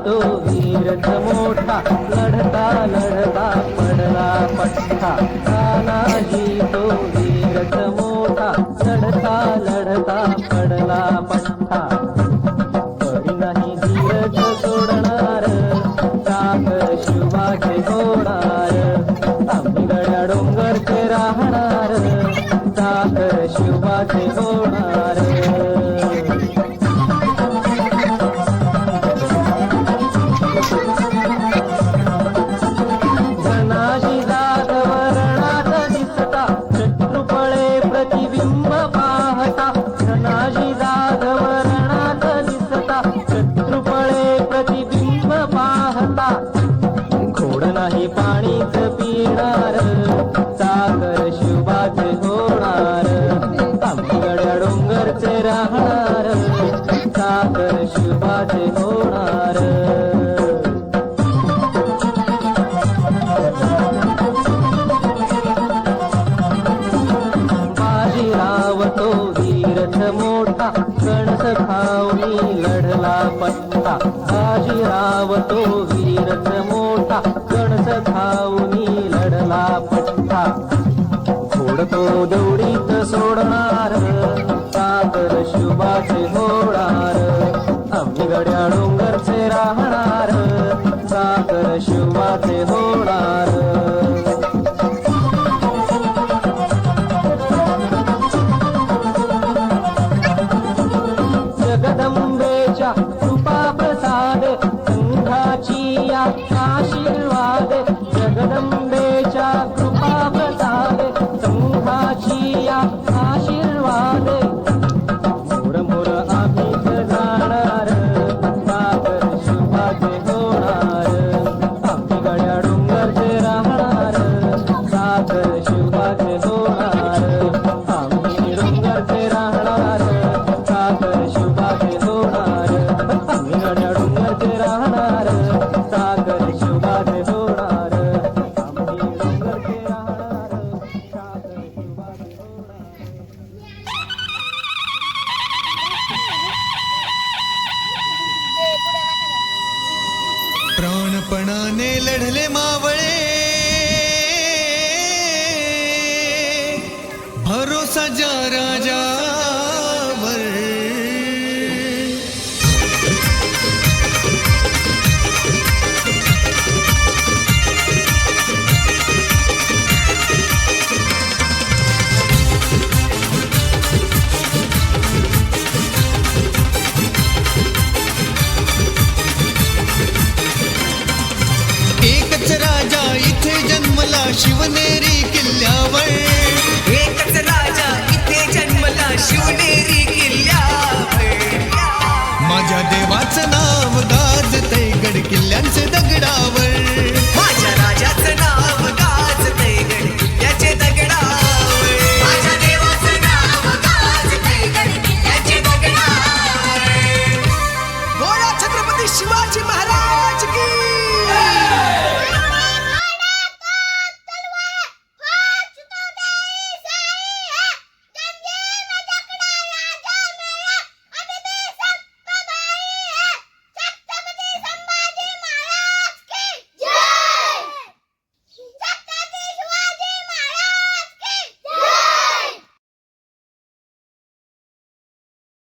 तो वीरच मोठा लढता लढता पडला पठ्ठा तानाजी तो वीरच मोठा लढता लढता पडला पठ्ठा तरी नाही धीरज सोडणार साखर शिवाचे होणार आम्ही गड्या डोंगरचे राहणार साखर शिवाचे होणार धनाजी जाधव रणात दिसता शत्रुपळे प्रतिबिंब पाहता धनाजी जाधव रणात दिसता शत्रुपळे प्रतिबिंब पाहता घोड नाही पाणीच पिणार सागर शिवाचे होणार आम्ही गड्या डोंगरचे राहणार सागर शिवाचे होणार बाजीराव तो वीरच मोठा कणस खाऊनी लढला पठ्ठा बाजीराव तो वीरच मोठा कणस खाऊनी लढला पठ्ठा घोड तो दौडीत सोडणार सागर शिवाचे होणार आम्ही गड्या डोंगरचे राहणार सागर शिवाचे होणार जगदंबेच्या कृपा प्रसाद संघाची या आशीर्वाद जगदंबेच्या कृपा प्रसाद संघाची या आशीर्वाद मोर मोर आम्हीच जाणार सागर शिवाचे होणार आम्ही गड्या डोंगरचे राहणार सागर शिवाचे होणार आम्ही डोंगरचे राहणार सागर शिवाचे होणार आम्ही गड्या डोंगरचे राहणार सागर शिवाचे होणार आम्ही डोंगरचे राहणार सागर शिवाचे होणार प्राणपणाने लढले मावळे भरोसा ज्या राजावर एकच राजा इथे जन्मला शिवनेरी किल्ल्यावर एकच राजा इथे जन्मला शिवनेरी किल्ल्यावर माझ्या देवाचं नाव गाजतंय गड किल्ल्यांचे दगडावर माझ्या राजाचं नाव गाजतंय गड किल्ल्याचे दगडावर माझ्या देवाचं नाव गाजतंय गड किल्ल्याचे दगडावर बोला छत्रपती शिवाजी महाराज